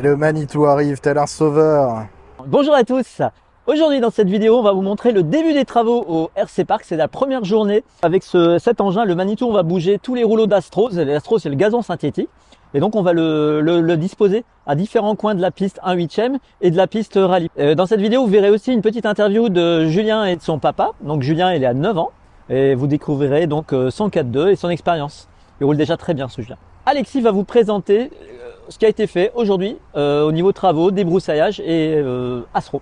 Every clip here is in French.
Le Manitou arrive tel un sauveur. Bonjour à tous. Aujourd'hui dans cette vidéo on va vous montrer le début des travaux au RC Park. C'est la première journée avec cet engin, le Manitou. On va bouger tous les rouleaux d'Astro. L'Astro c'est le gazon synthétique. Et donc on va le disposer à différents coins de la piste 1/8 et de la piste rallye. Dans cette vidéo vous verrez aussi une petite interview de Julien et de son papa. Donc Julien il est à 9 ans et vous découvrirez donc son 4x2 et son expérience. Il roule déjà très bien ce Julien. Alexis va vous présenter ce qui a été fait aujourd'hui au niveau travaux, débroussaillage et Astro.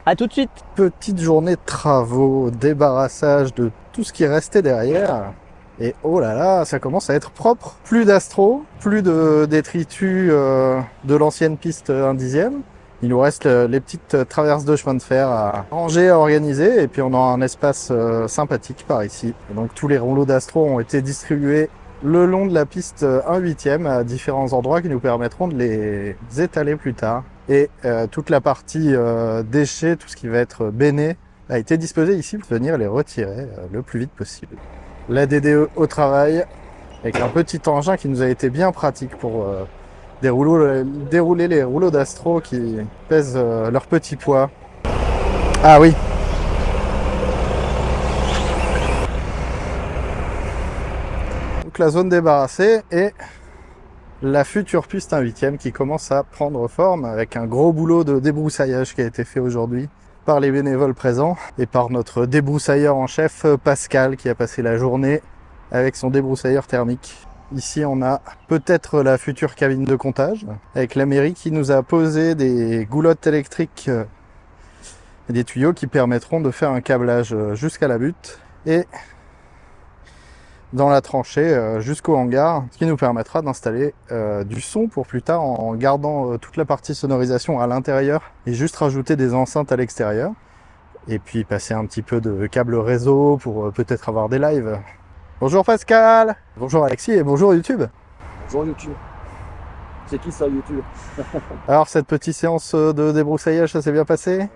À tout de suite. Petite journée de travaux, débarrassage de tout ce qui restait derrière. Et oh là là, ça commence à être propre. Plus d'astro, plus de détritus de l'ancienne piste 1/10. Il nous reste les petites traverses de chemin de fer à ranger, à organiser. Et puis on a un espace sympathique par ici. Et donc tous les rouleaux d'astro ont été distribués le long de la piste 1/8 à différents endroits qui nous permettront de les étaler plus tard. Et toute la partie déchets, tout ce qui va être béné, a été disposé ici pour venir les retirer le plus vite possible. La DDE au travail, avec un petit engin qui nous a été bien pratique pour dérouler les rouleaux d'astro qui pèsent leur petit poids. Ah oui. Donc la zone débarrassée et la future piste 1/8 qui commence à prendre forme avec un gros boulot de débroussaillage qui a été fait aujourd'hui par les bénévoles présents et par notre débroussailleur en chef Pascal qui a passé la journée avec son débroussailleur thermique. Ici on a peut-être la future cabine de comptage avec la mairie qui nous a posé des goulottes électriques et des tuyaux qui permettront de faire un câblage jusqu'à la butte et dans la tranchée jusqu'au hangar, ce qui nous permettra d'installer du son pour plus tard en gardant toute la partie sonorisation à l'intérieur et juste rajouter des enceintes à l'extérieur et puis passer un petit peu de câble réseau pour peut-être avoir des lives. Bonjour Pascal, bonjour Alexis et bonjour YouTube. Bonjour YouTube. C'est qui ça YouTube? Alors cette petite séance de débroussaillage, ça s'est bien passé?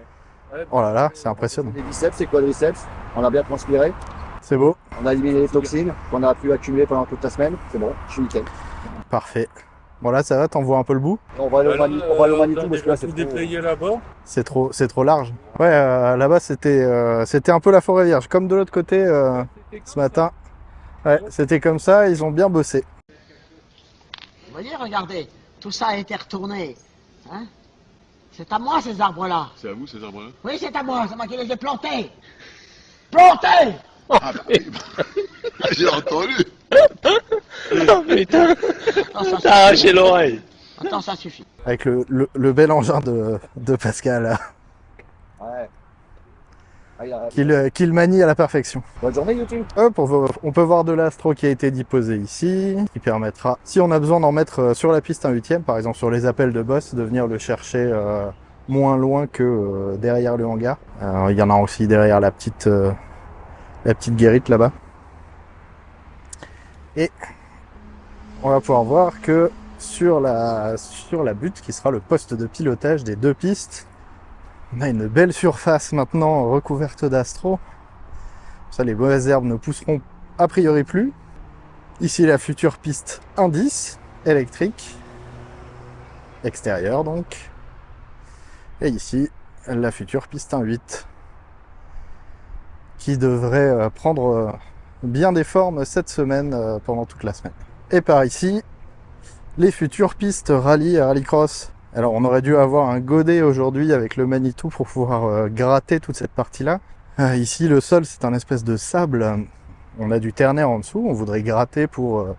Ouais. Oh là là, c'est impressionnant. Les biceps, c'est quoi les biceps? On a bien transpiré. C'est beau. On a éliminé les toxines qu'on a pu accumuler pendant toute la semaine. C'est bon, je suis nickel. Parfait. Bon là ça va, t'en vois un peu le bout? On va aller au Manitou parce que là c'est tout trop... déplayé là-bas. C'est trop large. Ouais, là-bas c'était un peu la forêt vierge. Comme de l'autre côté ce matin. Ouais, c'était comme ça, ils ont bien bossé. Vous voyez, regardez, tout ça a été retourné. Hein? C'est à moi ces arbres-là. C'est à vous ces arbres-là? Oui, c'est à moi qui les ai plantés. Plantés! Ah, j'ai entendu. Oh putain, Attends, ça t'as arraché l'oreille. Attends, ça suffit. Avec le bel engin de Pascal là, Ouais. Ah, qu'il manie à la perfection. Bonne journée YouTube. Hop, on peut voir de l'astro qui a été déposé ici, qui permettra, si on a besoin d'en mettre sur la piste 1/8, par exemple sur les appels de boss, de venir le chercher moins loin que derrière le hangar. Il y en a aussi derrière la petite guérite là-bas. Et on va pouvoir voir que sur la butte, qui sera le poste de pilotage des deux pistes, on a une belle surface maintenant recouverte d'astro. Ça, les mauvaises herbes ne pousseront a priori plus. Ici, la future piste 1/10 électrique, extérieure donc. Et ici, la future piste 1/8 qui devrait prendre bien des formes cette semaine pendant toute la semaine. Et par ici, les futures pistes rallye et rallycross. Alors on aurait dû avoir un godet aujourd'hui avec le Manitou pour pouvoir gratter toute cette partie-là. Ici le sol c'est un espèce de sable. On a du ternaire en dessous, on voudrait gratter pour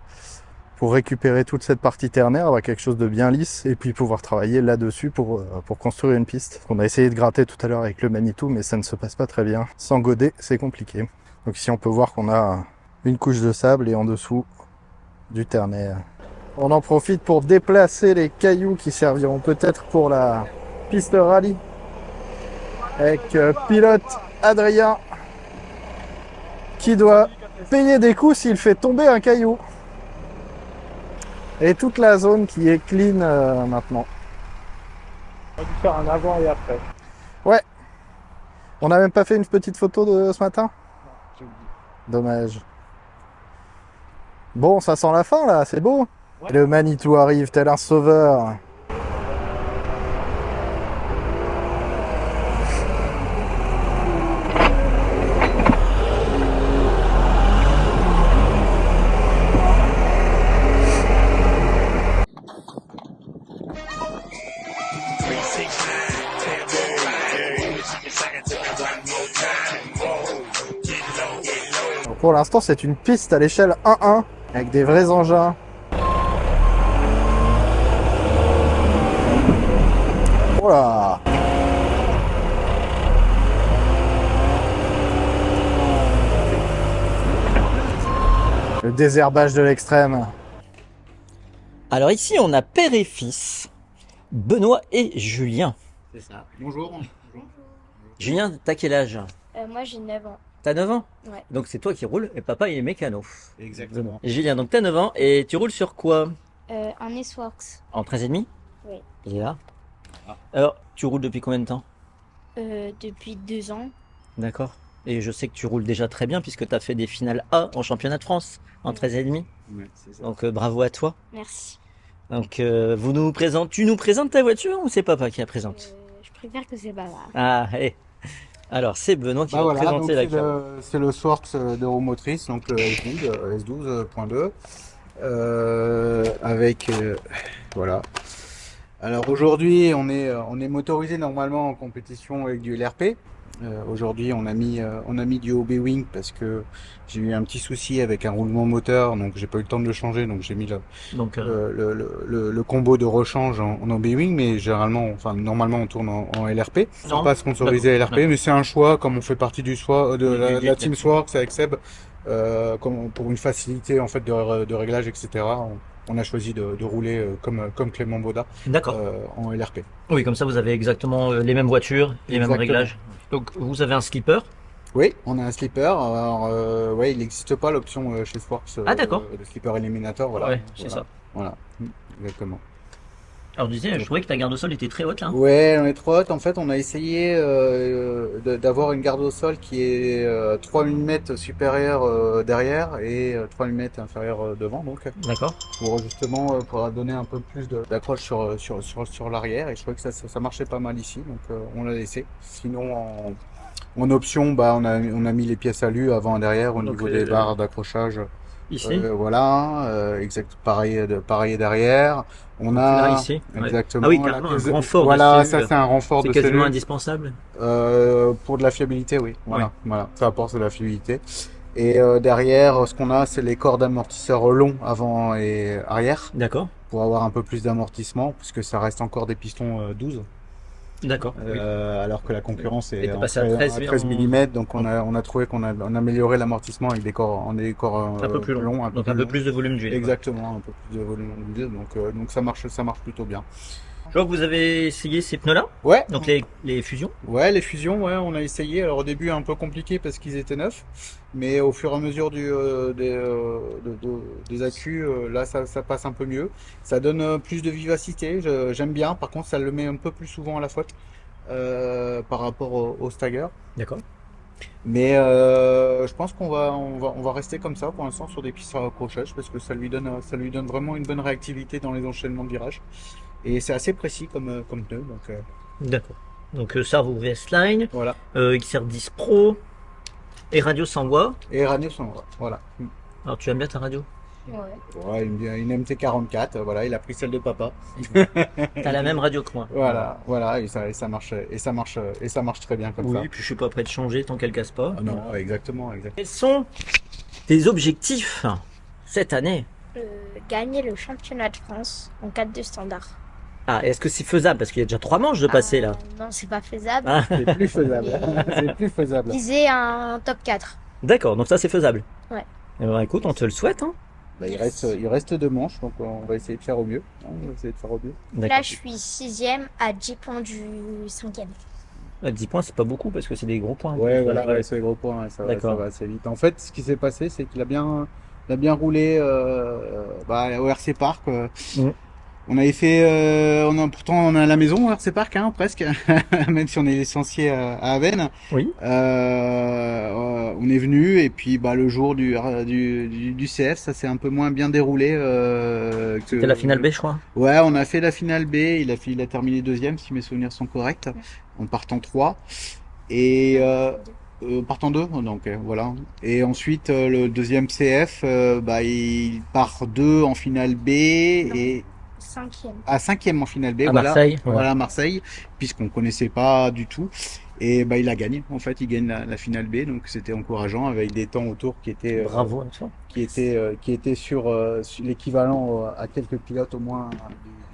récupérer toute cette partie ternaire, avoir quelque chose de bien lisse et puis pouvoir travailler là-dessus pour construire une piste. On a essayé de gratter tout à l'heure avec le Manitou mais ça ne se passe pas très bien. Sans godet c'est compliqué. Donc ici on peut voir qu'on a une couche de sable et en dessous du ternaire. On en profite pour déplacer les cailloux qui serviront peut-être pour la piste rallye. Avec pilote Adrien qui doit payer des coups s'il fait tomber un caillou. Et toute la zone qui est clean maintenant. On va faire un avant et après. Ouais. On n'a même pas fait une petite photo de ce matin? Dommage. Bon, ça sent la fin là, c'est beau. Ouais. Le Manitou arrive tel un sauveur. Pour l'instant, c'est une piste à l'échelle 1-1 avec des vrais engins. Voilà. Le désherbage de l'extrême. Alors ici, on a père et fils, Benoît et Julien. C'est ça. Bonjour. Julien, t'as quel âge? Moi j'ai 9 ans. T'as 9 ans? Ouais. Donc c'est toi qui roules et papa il est mécano. Exactement. Julien, donc t'as 9 ans et tu roules sur quoi? Un S-Works. En 13,5? Oui. Il est là. Ah. Alors, tu roules depuis combien de temps? Depuis 2 ans. D'accord. Et je sais que tu roules déjà très bien puisque tu as fait des finales A en championnat de France en 13,5. Ouais, c'est ça. Donc bravo à toi. Merci. Donc tu nous présentes ta voiture ou c'est papa qui la présente? Je préfère que c'est pas grave. Ah, alors c'est Benoît qui va Voilà, donc présenter la c'est carte. c'est le Sworks de roue motrice, donc le S12, S12.2, avec voilà. Alors aujourd'hui, on est motorisé normalement en compétition avec du LRP. Aujourd'hui, on a mis du OB-Wing parce que j'ai eu un petit souci avec un roulement moteur, donc j'ai pas eu le temps de le changer, donc j'ai mis Donc le combo de rechange en OB-Wing, mais généralement, enfin normalement, on tourne en LRP. Non. On pas sponsorisé D'accord. LRP, mais c'est un choix, comme on fait partie de la D'accord. Team Sworks avec Seb, pour une facilité en fait de réglage, etc. On a choisi de rouler comme Clément Baudat d'accord. en LRP. Oui, comme ça vous avez exactement les mêmes voitures, les mêmes Exactement. réglages. Donc vous avez un slipper. Oui, on a un slipper. Alors, ouais, il n'existe pas l'option chez Sworks. Ah, d'accord. Le slipper Eliminator, voilà. Ouais, c'est Voilà. ça. Voilà, exactement. Alors je disais, je trouvais que ta garde au sol était très haute là. Ouais, on est trop haute. En fait, on a essayé d'avoir une garde au sol qui est 3 mm supérieure derrière et 3 mm inférieure devant, donc D'accord. pour justement pour donner un peu plus d'accroche sur l'arrière. Et je trouvais que ça marchait pas mal ici, donc on l'a laissé. Sinon, en option, bah on a mis les pièces alu avant et derrière au Donc, niveau des barres d'accrochage. Ici. Voilà, exact, pareil derrière. On Donc, a là, ici. Ouais. exactement. Ah oui, la carrément, pièce un de- renfort de Voilà, cellule. ça c'est un renfort C'est de quasiment cellule. indispensable. Pour de la fiabilité, oui. Voilà, Ouais. voilà, ça apporte de la fiabilité. Et derrière, ce qu'on a, c'est les corps d'amortisseurs longs avant et arrière D'accord. pour avoir un peu plus d'amortissement, puisque ça reste encore des pistons 12. D'accord. Oui. Alors que la concurrence Et est t'es passé à 13 mm, donc on a trouvé qu'on a amélioré l'amortissement avec des corps Un peu plus long. longs, Donc un peu plus de volume d'huile. quoi. exactement, un peu plus de volume d'huile, donc ça marche plutôt bien. Je vois que vous avez essayé ces pneus-là, Ouais, donc les fusions. ouais, les fusions, ouais, on a essayé. Alors au début un peu compliqué parce qu'ils étaient neufs, mais au fur et à mesure des accus, là ça passe un peu mieux. Ça donne plus de vivacité, j'aime bien. Par contre, ça le met un peu plus souvent à la faute par rapport au Stagger. D'accord. Mais je pense qu'on va rester comme ça pour l'instant sur des pistes à accrochage parce que ça lui donne vraiment une bonne réactivité dans les enchaînements de virages. Et c'est assez précis comme pneu, donc D'accord. Donc Servo VS Line, voilà. XR10 Pro et radio sans voix. Et radio sonore, voilà. Alors tu aimes bien ta radio? Ouais. Ouais, une MT44, voilà, il a pris celle de papa. T'as la même radio que moi. Voilà, et ça marche très bien comme ça. Oui, puis je suis pas prêt de changer tant qu'elle casse pas. Ah non, exactement. Quels sont tes objectifs cette année? Gagner le championnat de France en 4 de standard. Ah, est-ce que c'est faisable? Parce qu'il y a déjà 3 manches de passer là. Non, c'est pas faisable. Ah, C'est plus faisable. C'est plus faisable. Viser un top 4. d'accord, donc ça c'est faisable. Ouais. Eh ben, écoute, on te le souhaite. Hein. Bah, il reste 2 manches, donc on va essayer de faire au mieux. On va essayer de faire au mieux. D'accord. Là, je suis 6ème à 10 points du 5ème. 10 points, c'est pas beaucoup parce que c'est des gros points. Ouais, voilà, ouais, c'est les gros points, ça D'accord. va assez vite. En fait, ce qui s'est passé, c'est qu'il a bien roulé au RC Park. On avait fait, pourtant on est à la maison au RC Park, hein, presque, même si on est licencié à Avène. Oui. On est venu et puis le jour du CF, ça s'est un peu moins bien déroulé. C'était la finale B, je crois. Ouais, on a fait la finale B. Il a terminé deuxième, si mes souvenirs sont corrects, en partant 3. Et partant 2, donc voilà. Et ensuite le deuxième CF, il part 2 en finale B et 5e. à 5e en finale B. À Voilà, Marseille, ouais. voilà Marseille, puisqu'on connaissait pas du tout. Et bah il a gagné. En fait, il gagne la finale B, donc c'était encourageant avec des temps autour qui étaient Bravo à toi. qui était sur l'équivalent à quelques pilotes au moins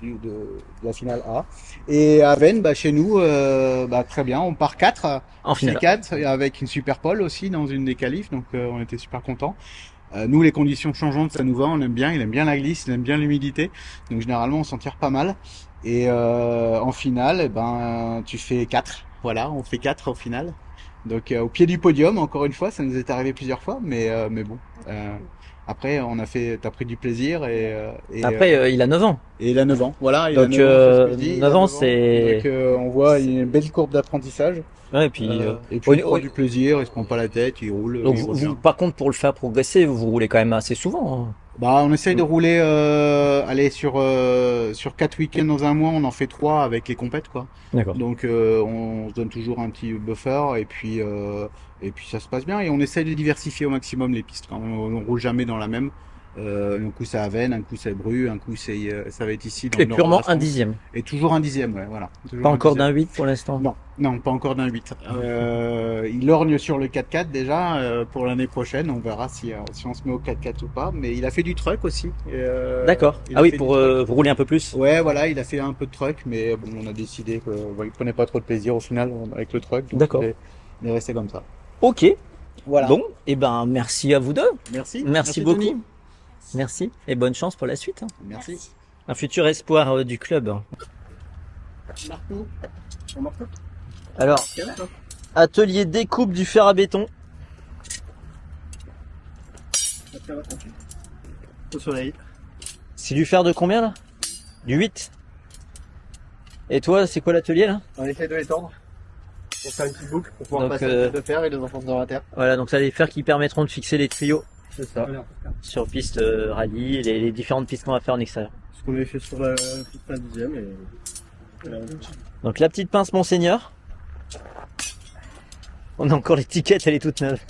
de la finale A. Et à Vennes, bah, chez nous, bah, très bien, on part 4 En finale. 4 avec une super pole aussi dans une des qualifs, donc on était super contents. Nous, les conditions changeantes, ça nous va, on aime bien, il aime bien la glisse, il aime bien l'humidité, donc généralement on s'en tire pas mal. Et en finale, eh ben, tu fais 4, voilà, on fait 4 au final. Donc au pied du podium, encore une fois, ça nous est arrivé plusieurs fois, mais bon. Après, t'as pris du plaisir Après, il a 9 ans. et il a 9 ans. Voilà, il a Donc 9 ans, c'est ce que je dis, il 9 a ans, 9 c'est... Donc on voit une belle courbe d'apprentissage. Ouais, et puis, Il au- prend au- du plaisir, il se prend pas la tête, il roule. donc il roule vous, bien. par contre, pour le faire progresser, vous roulez quand même assez souvent, hein. Bah, on essaye de rouler, aller sur 4 week-ends dans un mois, on en fait 3 avec les compètes, quoi. D'accord. Donc on se donne toujours un petit buffer et puis ça se passe bien et on essaye de diversifier au maximum les pistes. On roule jamais dans la même. Un coup c'est à Vennes, un coup c'est Bru, un coup ça va être ici dans Et le nord de purement la France. un dixième. Et toujours un dixième, ouais, voilà. Toujours Pas un encore dixième. d'un 8 pour l'instant. Non, non, pas encore d'un 8. Il lorgne sur le 4x4 déjà pour l'année prochaine. On verra si on se met au 4x4 ou pas. Mais il a fait du truck aussi. D'accord. Il Ah a oui, fait pour du truck. vous rouler un peu plus. Ouais, voilà, il a fait un peu de truck, mais bon, on a décidé qu'il prenait pas trop de plaisir au final avec le truck. Donc D'accord. il est resté comme ça. Ok. Voilà. Bon, et ben merci à vous deux. Merci. Merci beaucoup. Tony. Merci et bonne chance pour la suite, hein. Merci. Un futur espoir du club. Marteau. Un marteau. Alors, atelier découpe du fer à béton. Au soleil. C'est du fer de combien là? Du 8. Et toi, c'est quoi l'atelier là? On essaie de l'étendre pour faire une petite boucle pour pouvoir Donc, passer le de fer et les enfoncer dans la terre. Voilà, donc ça les fers qui permettront de fixer les tuyaux C'est ça. sur piste rallye et les différentes pistes qu'on va faire en extérieur. Ce qu'on avait fait sur la piste à 10e et Donc la petite pince Monseigneur. On a encore l'étiquette, elle est toute neuve.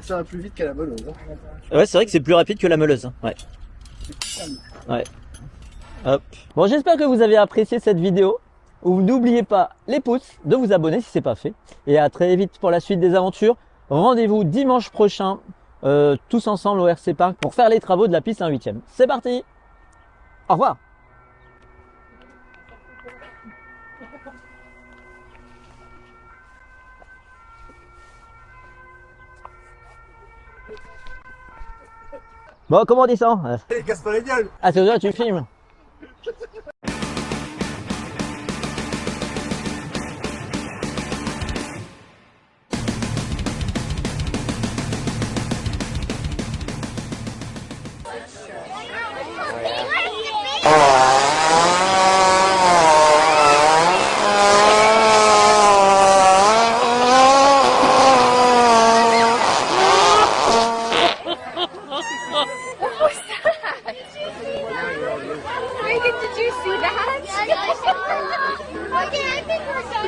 ça va plus vite qu'à la meuleuse. Ouais, c'est vrai que c'est plus rapide que la meuleuse, hein. Ouais. Ouais. Hop. Bon, j'espère que vous avez apprécié cette vidéo. N'oubliez pas les pouces, de vous abonner si c'est pas fait. Et à très vite pour la suite des aventures. Rendez-vous dimanche prochain, tous ensemble au RC Park pour faire les travaux de la piste 1/8e. C'est parti. Au revoir. Bon, comment on descend? Casse pas les gueules. Ah, c'est vrai, tu filmes. Reagan, did you see that? Okay, I think we're done.